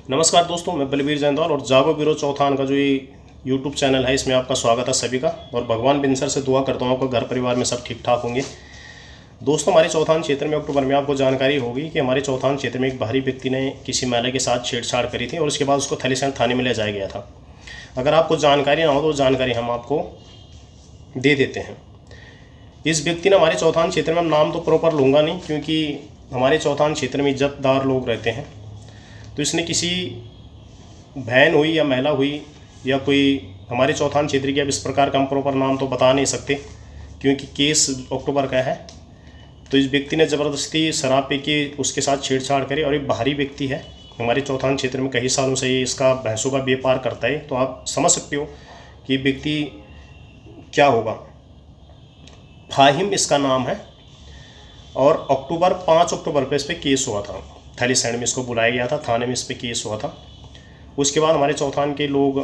नमस्कार दोस्तों, मैं बलबीर जैनदौल और जागो ब्यूरो चौथान का जो ये यूट्यूब चैनल है, इसमें आपका स्वागत है सभी का। और भगवान बिनसर से दुआ करता हूँ आपका घर परिवार में सब ठीक ठाक होंगे। दोस्तों, हमारे चौथान क्षेत्र में अक्टूबर में आपको जानकारी होगी कि हमारे चौथान क्षेत्र में एक बाहरी व्यक्ति ने किसी महिला के साथ छेड़छाड़ करी थी और उसके बाद उसको थलीसैंण थाने में ले जाया गया था। अगर आपको जानकारी ना हो तो जानकारी हम आपको दे देते हैं। इस व्यक्ति ने हमारे चौथान क्षेत्र में, नाम तो प्रॉपर लूँगा नहीं क्योंकि हमारे चौथान क्षेत्र में इज्जतदार लोग रहते हैं, तो इसने किसी बहन हुई या महिला हुई या कोई हमारे चौथान क्षेत्र की, अब इस प्रकार का हम प्रॉपर नाम तो बता नहीं सकते क्योंकि केस अक्टूबर का है। तो इस व्यक्ति ने ज़बरदस्ती शराब पी के उसके साथ छेड़छाड़ करी और एक बाहरी व्यक्ति है, हमारे चौथान क्षेत्र में कई सालों से ये इसका भैंसों का व्यापार करता है। तो आप समझ सकते हो कि व्यक्ति क्या होगा। फाहिम इसका नाम है और 5 अक्टूबर पर इस पर केस हुआ था। थलीसैंण में इसको बुलाया गया था, थाने में इस पर केस हुआ था। उसके बाद हमारे चौथान के लोग,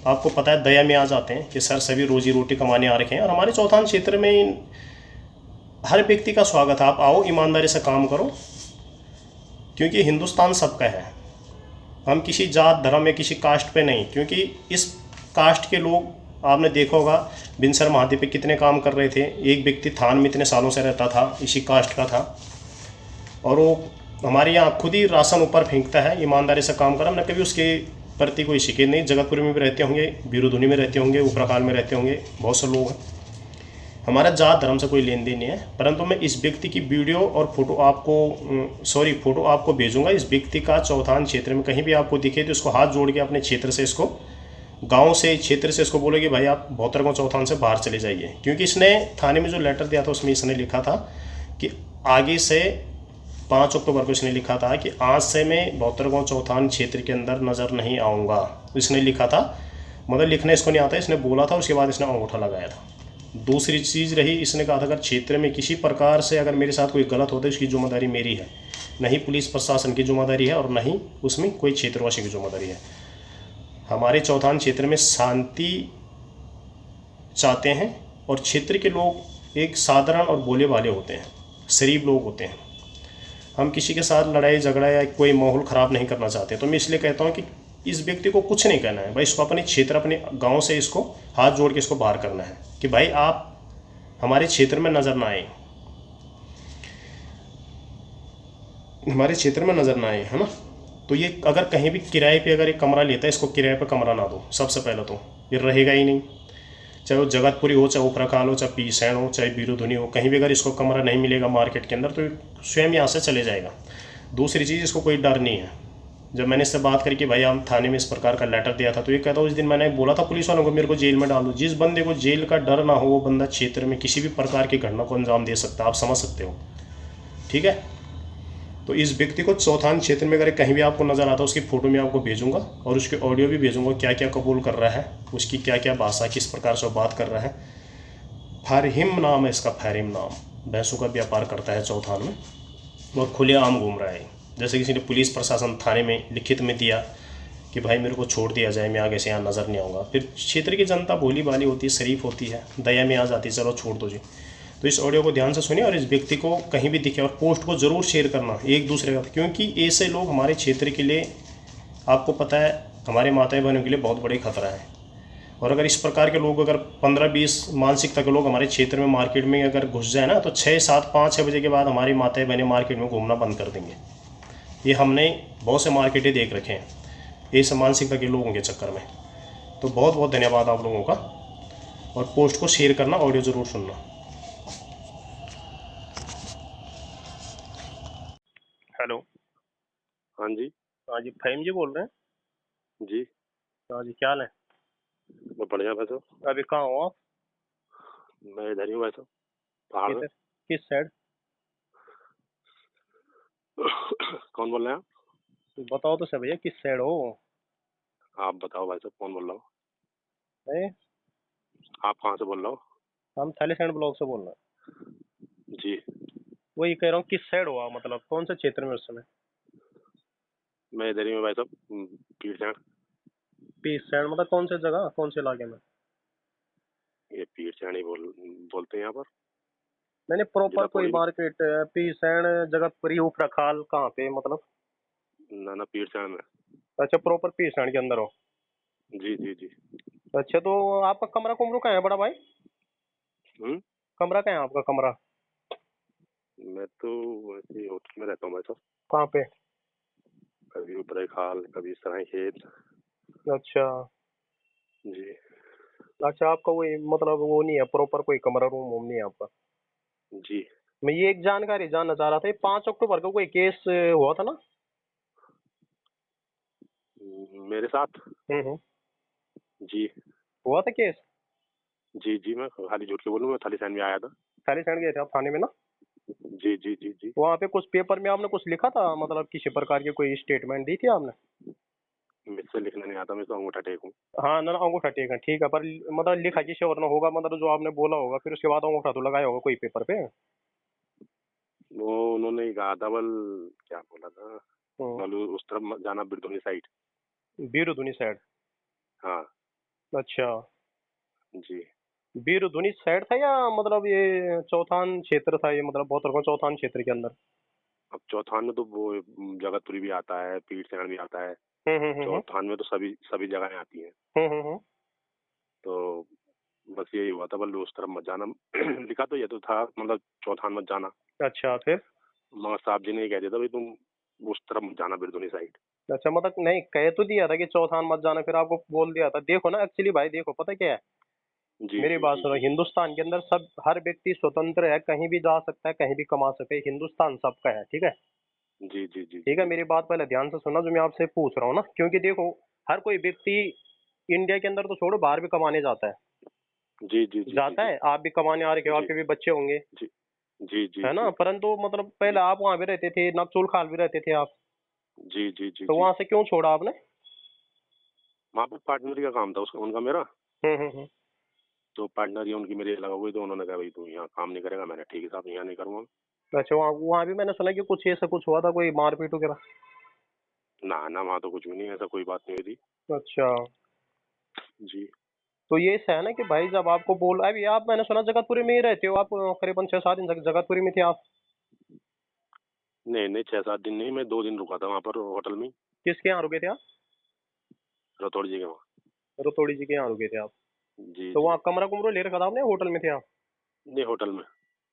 आपको पता है, दया में आ जाते हैं कि सर सभी रोजी रोटी कमाने आ रखे हैं। और हमारे चौथान क्षेत्र में हर व्यक्ति का स्वागत है, आप आओ, ईमानदारी से काम करो, क्योंकि हिंदुस्तान सबका है। हम किसी जात धर्म या किसी कास्ट पे नहीं, क्योंकि इस कास्ट के लोग, आपने देखा होगा बिनसर महादेव पे कितने काम कर रहे थे। एक व्यक्ति थान में इतने सालों से रहता था, इसी कास्ट का था, और वो हमारे यहाँ खुद ही राशन ऊपर फेंकता है, ईमानदारी से काम करा। हमने कभी उसके प्रति कोई शिकायत नहीं। जगतपुर में भी रहते होंगे, बीरूधुनी में रहते होंगे, उपराकाल में रहते होंगे, बहुत से लोग हैं। हमारा जात धर्म से कोई लेन देन नहीं है। परंतु मैं इस व्यक्ति की वीडियो और फोटो आपको भेजूंगा। इस व्यक्ति का चौथान क्षेत्र में कहीं भी आपको दिखे तो इसको हाथ जोड़ के अपने क्षेत्र से, इसको गांव से, क्षेत्र से इसको बोलो कि भाई आप भौतर चौथान से बाहर चले जाइए। क्योंकि इसने थाने में जो लेटर दिया था उसमें इसने लिखा था कि आगे से 5 अक्टूबर को इसने लिखा था कि आज से मैं भौतर चौथान क्षेत्र के अंदर नज़र नहीं आऊँगा। इसने लिखा था, मतलब लिखना इसको नहीं आता, इसने बोला था, उसके बाद इसने अंगूठा लगाया था। दूसरी चीज़ रही, इसने कहा था अगर क्षेत्र में किसी प्रकार से अगर मेरे साथ कोई गलत होता है उसकी जिम्मेदारी मेरी है, नहीं पुलिस प्रशासन की जिम्मेदारी है और नहीं उसमें कोई क्षेत्रवासी की जिम्मेदारी है। हमारे चौथान क्षेत्र में शांति चाहते हैं और क्षेत्र के लोग एक साधारण और भोले भाले होते हैं, शरीफ लोग होते हैं। हम किसी के साथ लड़ाई झगड़ा या कोई माहौल ख़राब नहीं करना चाहते। तो मैं इसलिए कहता हूँ कि इस व्यक्ति को कुछ नहीं कहना है भाई, इसको अपने क्षेत्र, अपने गांव से इसको हाथ जोड़ के इसको बाहर करना है कि भाई आप हमारे क्षेत्र में नज़र ना आए, हमारे क्षेत्र में नज़र ना आए, है ना। तो ये अगर कहीं भी किराए पे अगर एक कमरा लेता है, इसको किराए पे कमरा ना दो। सबसे पहले तो ये रहेगा ही नहीं, चाहे वो जगतपुरी हो, चाहे उपराकाल हो, चाहे पीसैण हो, चाहे बीरूधुनी हो, कहीं भी अगर इसको कमरा नहीं मिलेगा मार्केट के अंदर तो स्वयं यहाँ से चले जाएगा। दूसरी चीज़, इसको कोई डर नहीं है। जब मैंने इससे बात करी कि भाई हम थाने में इस प्रकार का लेटर दिया था, तो ये कहता उस दिन मैंने बोला था पुलिस वालों को मेरे को जेल में डाल दो। जिस बंदे को जेल का डर ना हो वो बंदा क्षेत्र में किसी भी प्रकार की घटना को अंजाम दे सकता है, आप समझ सकते हो, ठीक है। तो इस व्यक्ति को चौथान क्षेत्र में अगर कहीं भी आपको नज़र आता है, उसकी फ़ोटो मैं आपको भेजूंगा और उसके ऑडियो भी भेजूंगा, क्या क्या कबूल कर रहा है, उसकी क्या क्या भाषा, किस प्रकार से बात कर रहा है। फारहिम नाम है इसका, फारहिम नाम, भैंसों का व्यापार करता है चौथान में और खुलेआम घूम रहा है। जैसे किसी ने पुलिस प्रशासन थाने में लिखित में दिया कि भाई मेरे को छोड़ दिया जाए, मैं आगे से यहाँ नज़र नहीं आऊँगा, फिर क्षेत्र की जनता भोली भाली होती है, शरीफ होती है, दया में आ जाती है, चलो छोड़ दो जी। तो इस ऑडियो को ध्यान से सुनिए और इस व्यक्ति को कहीं भी दिखे और पोस्ट को ज़रूर शेयर करना एक दूसरे का, क्योंकि ऐसे लोग हमारे क्षेत्र के लिए, आपको पता है, हमारे माता बहनों के लिए बहुत बड़े खतरा है। और अगर इस प्रकार के लोग, अगर 15-20 मानसिकता के लोग हमारे क्षेत्र में मार्केट में अगर घुस जाए ना, तो 6, 7, 5, 6 बजे के बाद हमारी माताएं बहनें मार्केट में घूमना बंद कर देंगे। ये हमने बहुत से मार्केटें देख रखे हैं इस मानसिकता के लोगों के चक्कर में। तो बहुत बहुत धन्यवाद आप लोगों का, और पोस्ट को शेयर करना, ऑडियो ज़रूर सुनना। हेलो। हाँ जी। हाँ जी, फहीम जी बोल रहे हैं। जी। हाँ जी, क्या हाल है? मैं बढ़िया भाई साहब। अभी कहाँ हो आप? मैं इधर ही हूँ भाई साहब, पहाड़ में। किधर? किस साइड? कौन बोल रहे हैं बताओ तो सही भैया, किस साइड हो? आप बताओ भाई साहब, कौन बोल रहा हो? ए, आप कहाँ से बोल रहे हो? हम थलीसैंण ब्लॉक से बोल रहे हैं। जी। वही कह रहा हूँ, किस साइड हो आप, मतलब कौन से क्षेत्र में उस समय? मैं इधर ही हूँ भाई साहब, पीर। पीस साइड मतलब कौन से जगह, कौन से इलाके में? ये पीर ही बोलते हैं यहाँ पर। मैंने प्रॉपर जिला कोई पौड़ी में। मार्केट, पीसैण, जगतपुरी, उफरखाल, कहाँ पे मतलब? ना ना पीरचान में। अच्छा, प्रॉपर पीरसाण के अंदर हो। जी जी जी। अच्छा, तो आपका कमरा कुमरू कहाँ है बड़ा भाई? हम्म। कमरा कहाँ है आपका कमरा? मैं तो वैसे होटल में रहता हूँ भाई साहब। कहाँ पे? कभी ऊपर खाल, कभी सराय खेत। अच्छा। जी अच्छा, आपका वही मतलब वो नहीं है प्रॉपर, कोई कमरा रूम वूम नहीं है आपका? जी। मैं ये एक जानकारी जानना चाह रहा था, ये 5 अक्टूबर को कोई केस हुआ था ना? मेरे साथ। हम्म। जी हुआ था केस? जी जी। मैं खाली झूठ के बोलूँ, मैं थाली सैन में आया था। थाली सैंड गए थे आप थाने में ना? जी जी जी जी। वहाँ पे कुछ पेपर में आपने कुछ लिखा था, मतलब किसी प्रकार की कोई स्टेटमेंट दी थी आपने? मुझसे लिखना नहीं आता, मैं तो अंगूठा टेक हूँ। हाँ ना ना, अंगूठा टेक है ठीक है, पर मतलब लिखा किसी और ने होगा, मतलब जो आपने बोला होगा, फिर उसके बाद अंगूठा तो लगाया होगा कोई पेपर पे। वो उन्होंने ही कहा था बल, क्या बोला था, हम्म। बल उस तरफ मत जाना, बिरधुनी साइड। बीरुधुनी साइड? हाँ। अच्छा। जी। बीरुधुनी साइड था या मतलब ये चौथान क्षेत्र था, ये मतलब बहुत चौथान क्षेत्र के अंदर? अब चौथान में तो वो जगतपुरी भी आता है, पीरसेन भी आता है। हम्म। चौथान में तो सभी सभी जगहें आती हैं। हम्म। तो बस यही हुआ था, बल उस तरफ मत जाना। लिखा तो ये तो था, मतलब चौथान मत जाना। अच्छा, फिर? मगर साहब जी ने ये कह दिया था भाई तुम उस तरफ मत जाना, बिरधुनी साइड। अच्छा, मतलब नहीं कह तो दिया था कि चौथान मत जाना, फिर आपको बोल दिया था। देखो ना, एक्चुअली भाई देखो, पता क्या है, जी मेरी जी बात जी सुनो, जी। हिंदुस्तान के अंदर सब हर व्यक्ति स्वतंत्र है, कहीं भी जा सकता है, कहीं भी कमा सकता है, हिंदुस्तान सबका है, ठीक है? जी जी जी जी ठीक है, जी। मेरी बात पहले ध्यान से सुनना जो मैं आपसे पूछ रहा हूँ ना, क्योंकि देखो, हर कोई व्यक्ति इंडिया के अंदर तो छोड़ो, बाहर भी कमाने जाता है। जी जी जी जी जाता जी है, आप भी कमाने आ रखे हो, जी आपके भी बच्चे होंगे, जी जी जी है ना? जी परंतु मतलब पहले जी आप वहां भी रहते थे, नकचुल खाल भी रहते थे आप, जी जी जी तो जी। वहां से क्यों छोड़ा आपने? वहाँ पर पार्टनर का काम था, उसका उनका मेरा। हम्म। तो पार्टनर ही उनकी मेरी लगा हुई, तो उन्होंने कहा भाई तू यहाँ काम नहीं करेगा। मैंने ठीक है साहब, यहाँ नहीं करूँगा। अच्छा, वहाँ वहाँ भी मैंने सुना कि कुछ ऐसा कुछ हुआ था, कोई मारपीट वगैरह? ना ना, वहाँ तो कुछ भी नहीं, ऐसा कोई बात नहीं हुई थी। अच्छा, जी। तो ये ऐसा है ना कि भाई जब आपको बोल, अभी आप मैंने सुना जगतपुरी में ही रहते हो आप, करीबन 6-7 दिन जगतपुरी में थे आप? नहीं नहीं, 6-7 दिन नहीं, मैं 2 दिन रुका था वहाँ पर होटल में। किसके यहाँ रुके थे आप? रतौड़ जी के वहाँ। रतोड़ी जी के यहाँ रुके थे आप? जी तो जी। वहाँ कमरा कुमरा ले रखा था आपने, होटल में थे आप? नहीं, होटल में।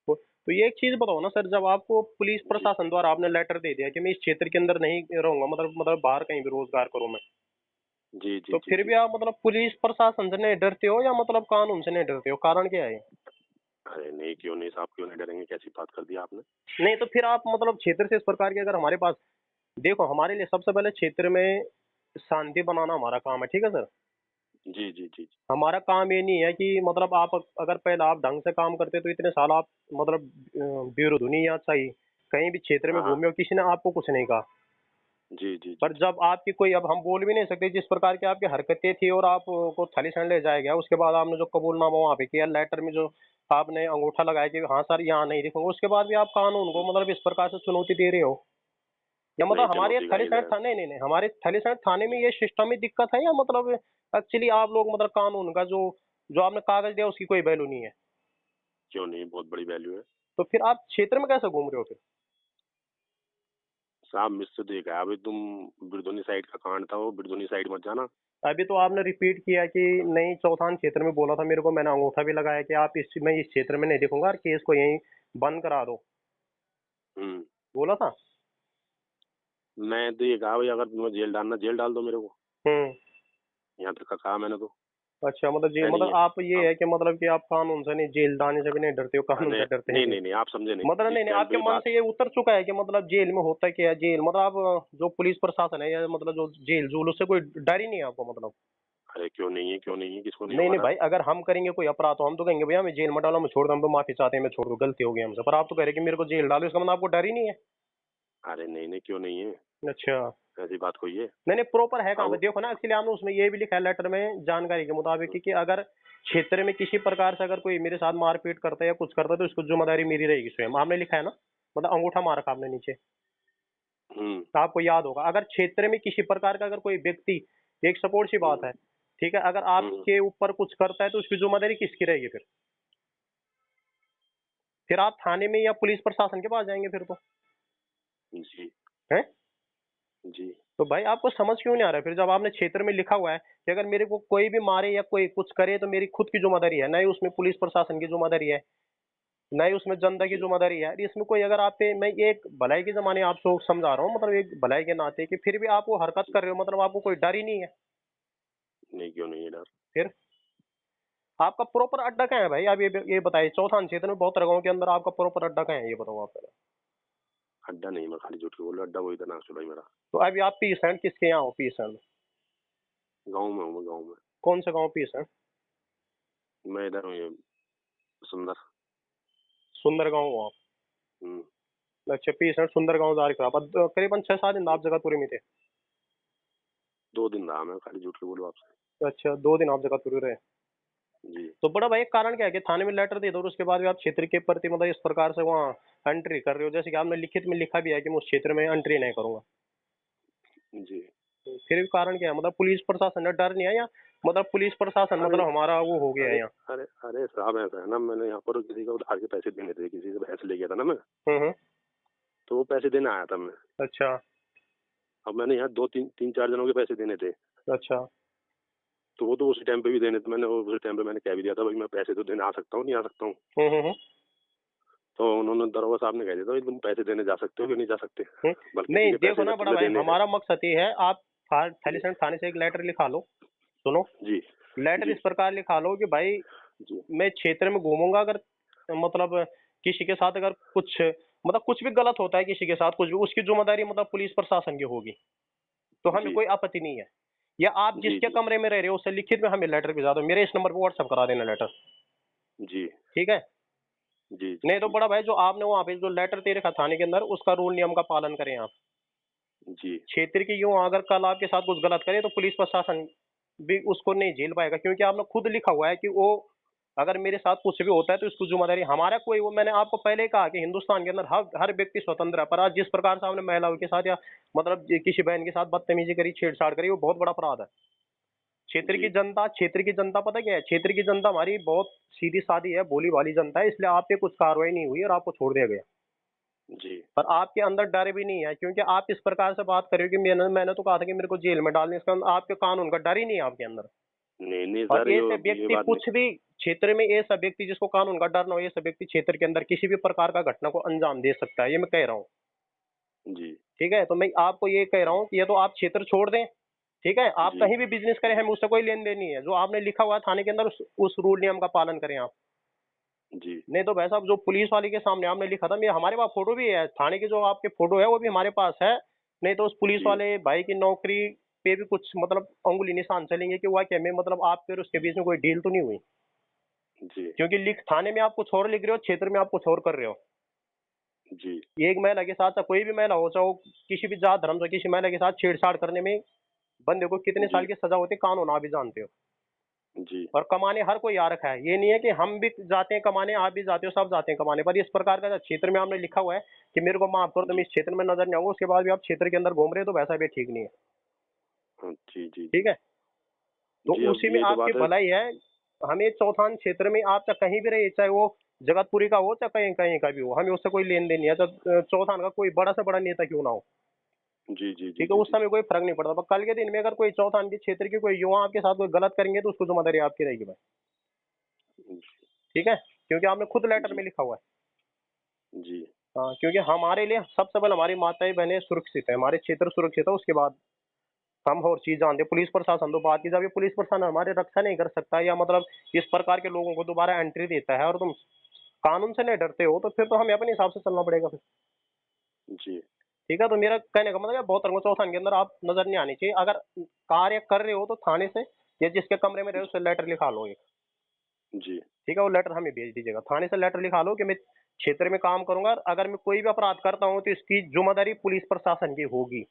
तो ये एक चीज बताओ ना सर, जब आपको पुलिस जी प्रशासन द्वारा आपने लेटर दे दिया कि मैं इस क्षेत्र के अंदर नहीं रहूंगा, मतलब बाहर कहीं भी रोजगार करूं मैं, जी जी तो जी फिर जी। भी आप मतलब पुलिस प्रशासन से नहीं डरते हो, या मतलब कानून से नहीं डरते हो? कारण क्या है? अरे नहीं, क्यों नहीं साहब, क्यों नहीं डरेंगे, कैसी बात कर दी आपने। नहीं तो फिर आप मतलब क्षेत्र से इस प्रकार के, अगर हमारे पास, देखो हमारे लिए सबसे पहले क्षेत्र में शांति बनाना हमारा काम है, ठीक है सर? जी जी जी हमारा काम ये नहीं है कि मतलब आप अगर पहले आप ढंग से काम करते तो इतने साल आप मतलब ब्यूरो धुनी या सही कहीं भी क्षेत्र में हाँ हाँ। घूमे हो, किसी ने आपको कुछ नहीं कहा। जी जी जी पर जी। जब आपकी कोई, अब हम बोल भी नहीं सकते जिस प्रकार की आपकी हरकतें थी, और आपको थालीसैंड ले जाया गया, उसके बाद आपने जो कबूलनामा वहाँ पे किया, लेटर में जो आपने अंगूठा लगाया कि हाँ सर यहाँ नहीं दिखूंगा, उसके बाद भी आप कानून को मतलब इस प्रकार से चुनौती दे रहे हो, या नहीं, मतलब हमारे चुनौती का ही थालीसैंड है। थाने, नहीं नहीं, हमारे थालीसैंड थाने में ये सिस्टम में दिक्कत है, या मतलब एक्चुअली आप लोग मतलब कानून का जो जो आपने कागज दिया उसकी कोई वैल्यू नहीं है? क्यों नहीं, बहुत बड़ी वैल्यू है। तो फिर आप क्षेत्र में कैसे घूम रहे हो फिर? साहब मुझसे तो ये कहा भाई तुम, बिरधुनी साइड का कांड था वो, बिरधुनी साइड मत जाना। अभी तो आपने रिपीट किया कि नहीं चौथान क्षेत्र में बोला था मेरे को, मैंने अंगूठा भी लगाया कि आप इस, मैं इस क्षेत्र में नहीं दिखूंगा और केस को यहीं बंद करा दो, हम्म। बोला था? मैं तो ये कहा भाई, अगर तुम्हें जेल डालना, जेल डाल दो मेरे को। हम्म। यहाँ तक का कहा मैंने तो। अच्छा, मतलब जी, है नहीं मतलब है। आप ये अब है कि मतलब कि आप कानून से नहीं, जेल जाने से भी नहीं डरते हो, कानून अरे से डरते हैं नहीं फिर? नहीं नहीं, आप समझे नहीं, मतलब जिस नहीं नहीं, टाइम आपके पे मन बात। से ये उतर चुका है कि मतलब जेल में होता क्या है, जेल मतलब आप जो पुलिस प्रशासन है, या मतलब जो जेल जूल, उससे कोई डर ही नहीं है आपको मतलब? अरे क्यों नहीं है, क्यों नहीं है, किसको नहीं नहीं होगा नहीं डर। भाई, अगर हम करेंगे कोई अपराध तो हम तो कहेंगे भैया हमें जेल में डालो, हम छोड़ दो, हम तो माफी चाहते हैं, मैं छोड़ दो, गलती हो गई हमसे, पर आप तो कह रहे हैं कि मेरे को जेल डालो, इसका मतलब आपको डर ही नहीं है? अरे नहीं नहीं, क्यों नहीं है, अच्छा। ऐसी बात कोई है। नहीं नहीं, प्रॉपर है कहाँ पे अब देखो ना, एक्चुअली आपने उसमें ये भी लिखा है लेटर में, जानकारी के मुताबिक कि अगर क्षेत्र में किसी प्रकार से अगर कोई मेरे साथ मारपीट करता है या कुछ करता है तो इसको जिम्मेदारी मेरी रहेगी स्वयं, आपने लिखा है ना? मतलब अंगूठा मार रखा आपने नीचे, हम्म तो आपको याद होगा, अगर क्षेत्र में किसी प्रकार का अगर कोई व्यक्ति, एक सपोर्ट सी बात हम्म है, ठीक है, अगर हम्म। आपके ऊपर कुछ करता है तो उसकी जिम्मेदारी किसकी रहेगी फिर आप थाने में या पुलिस प्रशासन के पास जाएंगे फिर तो, जी है? जी। तो भाई आपको समझ क्यों नहीं आ रहा है? फिर जब आपने क्षेत्र में लिखा हुआ है कि अगर मेरे को कोई भी मारे या कोई कुछ करे तो मेरी खुद की जिम्मेदारी है, ना ही उसमें पुलिस प्रशासन की जिम्मेदारी है, ना ही उसमें जनता की जी। जिम्मेदारी है। इसमें कोई अगर आप पे, मैं ये एक भलाई के जमाने आपको समझा रहा हूँ, मतलब एक भलाई के नाते, कि फिर भी आप वो हरकत जी। कर रहे हो, मतलब आपको कोई डर ही नहीं है। नहीं, क्यों नहीं है डर? फिर आपका प्रॉपर अड्डा कहाँ है भाई? आप ये बताइए, चौथान क्षेत्र में बहुत गाँव के अंदर आपका प्रॉपर अड्डा कहाँ है, ये बताओ आप पहले। अड्डा नहीं, मैं खाली झूठ क्यों बोल रहा हूँ? अड्डा वही था नागचुला ही मेरा। तो अभी आप पीस हैं, किसके यहाँ हो पीस हैं? गाँव में हूँ मैं, गाँव में। कौन सा गाँव पीस है? मैं इधर हूँ, ये सुंदर। सुंदर गाँव हो आप? हुँ। अच्छा, पीस है, सुंदर गाँव जा रहे थे आप। करीबन 6-7 दिन आप जगतपुरी में थे? 2 दिन रहा मैं, खाली झूठ क्यों बोलूँ आपसे? अच्छा, 2 दिन आप जगतपुरी रहे। जी। तो बड़ा भाई एक कारण क्या है कि थाने में लेटर दे दो और उसके बाद भी आप क्षेत्र के प्रति मतलब इस प्रकार से वहाँ एंट्री कर रहे हो, जैसे कि आपने लिखित में लिखा भी है कि मैं उस क्षेत्र में एंट्री नहीं करूंगा। जी। तो फिर भी कारण क्या है? मतलब पुलिस प्रशासन का डर नहीं है, या मतलब पुलिस प्रशासन अरे! मतलब हमारा वो हो गया है अरे! यहाँ? अरे साहब, ऐसा है ना, मैंने यहाँ पर किसी को उधार के पैसे देने थे, किसी से भैंस ले गया था ना मैं, हम्म। तो वो पैसे देने आया था मैं। अच्छा। अब मैंने यहाँ 2-3-4 जनों के पैसे देने थे, अच्छा। तो वो तो उसी टाइम पे भी देने थे। मैंने वो उसी टाइम पे मैंने कह भी दिया था, भाई मैं पैसे तो देने आ सकता हूँ, नहीं आ सकता हूँ। हम्म। तो उन्होंने दरोगा साहब ने कह दिया था, भाई तुम पैसे देने जा सकते हो कि नहीं जा सकते? बल्कि किसी नहीं के देखो पैसे ना बड़ा तुझे भाई, देने हैं। हमारा मकसद ये है, आप जी। थालीसैंण थाने से एक लेटर लिखा लो। सुनो, जी। लेटर जी। इस प्रकार लिखा लो कि भाई जी। मैं क्षेत्र में घूमूंगा, अगर मतलब किसी के साथ अगर कुछ मतलब कुछ भी गलत होता है किसी के साथ, कुछ भी उसकी जिम्मेदारी मतलब पुलिस प्रशासन की होगी, तो हमें जी। कोई आपत्ति नहीं है। या आप जी। जिसके जी। कमरे में रह रहे हो उससे लिखित में हमें लेटर भिजा दो, मेरे इस नंबर पर व्हाट्सएप करा देना लेटर। जी। ठीक है? जी। जी। नहीं तो जी। बड़ा भाई जो आपने वहाँ पे जो लेटर दे रखा थाने के अंदर, उसका रूल नियम का पालन करें आप। जी। क्षेत्र की यूं अगर कल आपके साथ कुछ गलत करे तो पुलिस प्रशासन भी उसको नहीं झेल पाएगा, क्योंकि आपने खुद लिखा हुआ है कि वो अगर मेरे साथ कुछ भी होता है तो इसको जिम्मेदारी हमारा कोई, वो मैंने आपको पहले ही कहा कि हिंदुस्तान के अंदर हर हर व्यक्ति स्वतंत्र है, पर आज जिस प्रकार से आपने महिलाओं के साथ या मतलब किसी बहन के साथ बदतमीजी करी, छेड़छाड़ करी, वो बहुत बड़ा अपराध है। जी। क्षेत्र की जनता पता क्या है? क्षेत्र की जनता हमारी बहुत सीधी सादी है, भोली भाली जनता है, इसलिए आप पे कुछ कार्रवाई नहीं हुई और आपको छोड़ दिया गया। जी। पर आपके अंदर डर भी नहीं है, क्योंकि आप इस प्रकार से बात कर रहे हो कि मैंने तो कहा था कि मेरे को जेल में डालने, इसका आपके कानून का डर ही नहीं है आपके अंदर। नहीं, नहीं और सर, ऐसे ये व्यक्ति बात कुछ नहीं। भी क्षेत्र में, ऐसा व्यक्ति जिसको कानून का डर ना हो, ऐसा व्यक्ति क्षेत्र के अंदर किसी भी प्रकार का घटना को अंजाम दे सकता है, ये मैं कह रहा हूँ। जी। ठीक है? तो मैं आपको ये कह रहा हूँ कि ये तो आप क्षेत्र छोड़ दें। ठीक है? आप जी। कहीं भी बिजनेस करें, हमें उससे कोई लेन देन नहीं है। जो आपने लिखा हुआ है थाने के अंदर, उस रूल नियम का पालन करें आप। जी। नहीं तो भाई साहब, जो पुलिस वाले के सामने आपने लिखा था, मैं हमारे पास फोटो भी है थाने की, जो आपके फोटो है वो भी हमारे पास है। नहीं तो उस पुलिस जी। वाले भाई की नौकरी पे भी कुछ मतलब अंगुली निशान चलेंगे कि वाकई में मतलब आपके और उसके बीच में कोई डील तो नहीं हुई। जी। क्योंकि लिख थाने में आप कुछ और लिख रहे हो, क्षेत्र में आप कुछ और कर रहे हो। जी। ये एक महिला के साथ, चाहे कोई भी महिला हो, चाहे वो किसी भी जात धर्म से किसी महिला के साथ छेड़छाड़ करने में बंदे को कितने साल जी। की सजा होती है, कानून आप भी जानते हो। जी। और कमाने हर कोई आ रखा है, ये नहीं है कि हम भी जाते हैं कमाने, आप भी जाते हो, सब जाते हैं कमाने, पर इस प्रकार का क्षेत्र में आपने लिखा हुआ है कि मेरे को माफ करो तो मैं जी। इस क्षेत्र में नजर नहीं आऊंगा, उसके बाद भी आप क्षेत्र के अंदर घूम रहे हो, तो वैसा भी ठीक नहीं है। हाँ, जी। जी। ठीक जी। है? तो जी, अब उसी में यही तो आपकी बात है। भलाई है। हमें चौथान क्षेत्र में आप चाहे कहीं भी रहे, चाहे वो जगतपुरी का हो चाहे कहीं कहीं का भी हो, हमें उससे कोई लेन देन नहीं है, चाहे चौथान का कोई बड़ा से बड़ा नेता क्यों ना हो। जी। जी। जी। ठीक है? जी। उस जी। समय कोई फर्क नहीं पड़ता, पर कल के दिन में अगर कोई चौथान के क्षेत्र के कोई युवा आपके साथ कोई गलत करेंगे तो उसको जिम्मेदारी आपकी रहेगी भाई। ठीक है? क्योंकि आपने खुद लेटर जी। में लिखा हुआ है। जी। हाँ, क्योंकि हमारे लिए सबसे पहले हमारी माताएं बहनें सुरक्षित है, हमारे क्षेत्र सुरक्षित है, उसके बाद हम और चीज जानते हैं। पुलिस प्रशासन तो बात की, जब ये पुलिस प्रशासन हमारी रक्षा नहीं कर सकता या मतलब इस प्रकार के लोगों को दोबारा एंट्री देता है और तुम कानून से नहीं डरते हो, तो फिर तो हमें अपने हिसाब से चलना पड़ेगा फिर। जी। ठीक है? तो मेरा कहने का मतलब है, बहुत तरह चौथान के अंदर आप नजर नहीं आनी चाहिए। अगर कार्य कर रहे हो तो थाने से या जिसके कमरे में रहे हो उससे लेटर लिखा लो एक। जी। ठीक है? वो लेटर हमें भेज दीजिएगा, थाने से लेटर लिखा लो कि मैं क्षेत्र में काम करूंगा, अगर मैं कोई भी अपराध करता हूँ तो इसकी जिम्मेदारी पुलिस प्रशासन की होगी।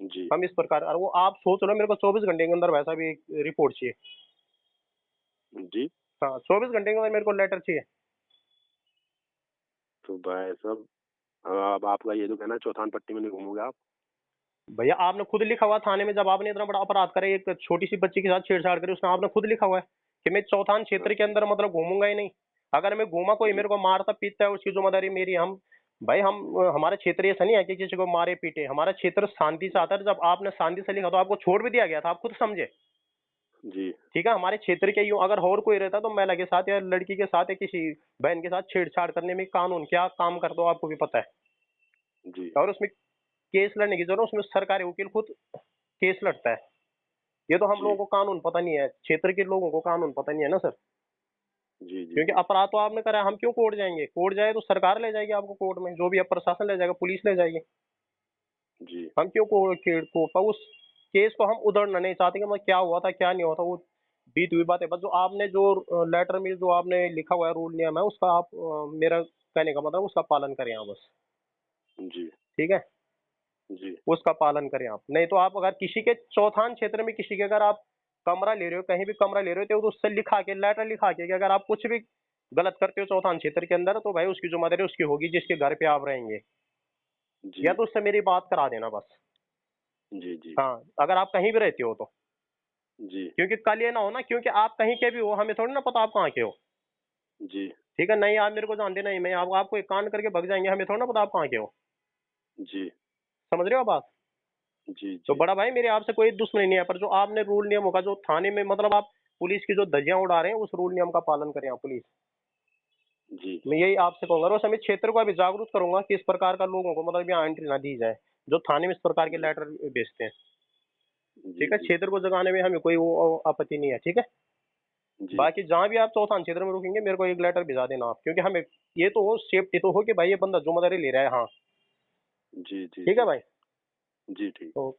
जी। हम इस प्रकार, और वो आप सोच लो, मेरे को 24 घंटे के अंदर वैसा भी एक रिपोर्ट चाहिए। जी। हाँ, 24 घंटे के अंदर मेरे को लेटर चाहिए। तो भाई साहब, अब आपका ये जो कहना है, चौथान पट्टी में नहीं घूमोगे आप? भैया आपने खुद लिखा हुआ थाने में, जब आपने इतना बड़ा अपराध करा, एक छोटी सी बच्ची के साथ छेड़छाड़ करी, उसमें आपने खुद लिखा हुआ है कि मैं चौथान हाँ। क्षेत्र के अंदर मतलब घूमूंगा ही नहीं। अगर मैं घूमा, कोई जी। मेरे को मारता पीटता है, उसकी जिम्मेदारी मेरी। हम भाई हम हमारा क्षेत्र ऐसा नहीं है कि किसी को मारे पीटे, हमारा क्षेत्र शांति से आता है। जब आपने शांति से लिखा तो आपको छोड़ भी दिया गया था, आप खुद समझे। जी। ठीक है, हमारे क्षेत्र के यूं अगर और कोई रहता तो महिला के साथ या लड़की के साथ या किसी बहन के साथ छेड़छाड़ करने में कानून क्या काम करता हो आपको भी पता है। जी। और उसमें केस लड़ने की जरूरत, उसमें सरकारी वकील खुद केस लड़ता है। ये तो हम जी। लोगों को कानून पता नहीं है, क्षेत्र के लोगों को कानून पता नहीं है ना सर। जी। जी। क्योंकि जी। अपराध तो आपने करा है, हम क्यों कोर्ट जाएंगे? कोर्ट जाए तो सरकार ले जाएगी आपको कोर्ट में, जो भी है प्रशासन ले जाएगा, पुलिस ले जाएगी। जी। हम क्यों को पर उस केस को हम उधड़ना नहीं चाहते कि मतलब क्या हुआ था क्या नहीं हुआ था, वो बीत हुई बात है। बस जो आपने जो लेटर में जो आपने लिखा हुआ है रूल नियम है उसका आप मेरा कहने का मतलब उसका पालन करें आप बस। जी। ठीक है, जी। उसका पालन करें आप। नहीं तो आप अगर किसी के चौथान क्षेत्र में किसी के अगर आप कमरा ले रहे हो, कहीं भी कमरा ले रहे हो तो उससे लिखा के लेटर लिखा के कि अगर आप कुछ भी गलत करते हो चौथान क्षेत्र के अंदर तो भाई उसकी जिम्मेदारी उसकी होगी जिसके घर पे आप रहेंगे। या जी। तो उससे मेरी बात करा देना बस। जी। जी। हाँ, अगर आप कहीं भी रहते हो तो। जी। क्योंकि कल ये ना हो ना, क्योंकि आप कहीं के भी हो हमें थोड़ी ना पता आप कहाँ के हो। जी। ठीक है, नहीं आप मेरे को जानते नहीं, मैं आपको एक कांड करके भग जाएंगे, हमें थोड़ा ना पता आप कहाँ के हो। जी। समझ रहे हो बात? जी। तो जी। बड़ा भाई मेरे आपसे कोई दुश्मनी नहीं है, पर जो आपने रूल नियमों का जो थाने में मतलब आप पुलिस की जो धज्जियां उड़ा रहे हैं उस रूल नियम का पालन करें आप पुलिस। जी। मैं यही आपसे कहूंगा और सभी क्षेत्र को अभी जागरूक करूंगा कि इस प्रकार का लोगों को मतलब यहाँ एंट्री ना दी जाए जो थाने में इस प्रकार के जी। लेटर भेजते हैं। जी। ठीक है, जी। क्षेत्र को जगाने में हमें कोई वो आपत्ति नहीं है। ठीक है, जी। बाकी जहाँ भी आप चौथान क्षेत्र में रुकेंगे मेरे को एक लेटर भिजा देना आप, क्योंकि हमें ये तो हो सेफ्टी तो हो कि भाई ये बंदा जिम्मेदारी ले रहा है। हाँ जी। जी। ठीक है जी। भाई। जी। ठीक। तो